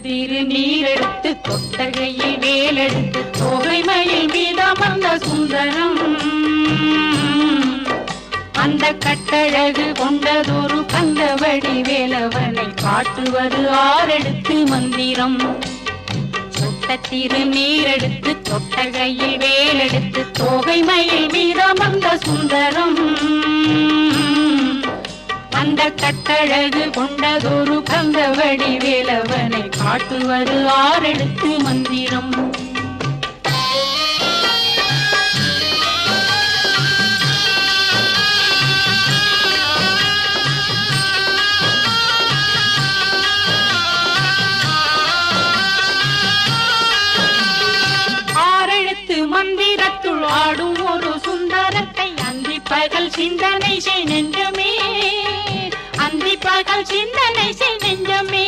திருநீரெடுத்து தொட்டகையில் வேலெடுத்து தோகைமயில் மீதமர்ந்த சுந்தரம் அந்த கட்டழகு கொண்டதொரு கந்தவடி வேலவனை காட்டுவது ஆரெடுத்து மந்திரம் தொட்ட திருநீரெடுத்து தொட்டகையில் வேலெடுத்து தோகைமயில் மீதமர்ந்த சுந்தரம் அந்த கட்டழகு கொண்டதொரு கந்தவடி வேலவனை காட்டுவது ஆரெடுத்து மந்திரம் ஆரெழுத்து மந்திரத்துள் ஆடும் ஒரு சுந்தரத்தை அந்தி பகல் சிந்தனை செய் நெஞ்சமே அந்தி பகல் சிந்தனை செய் நெஞ்சமே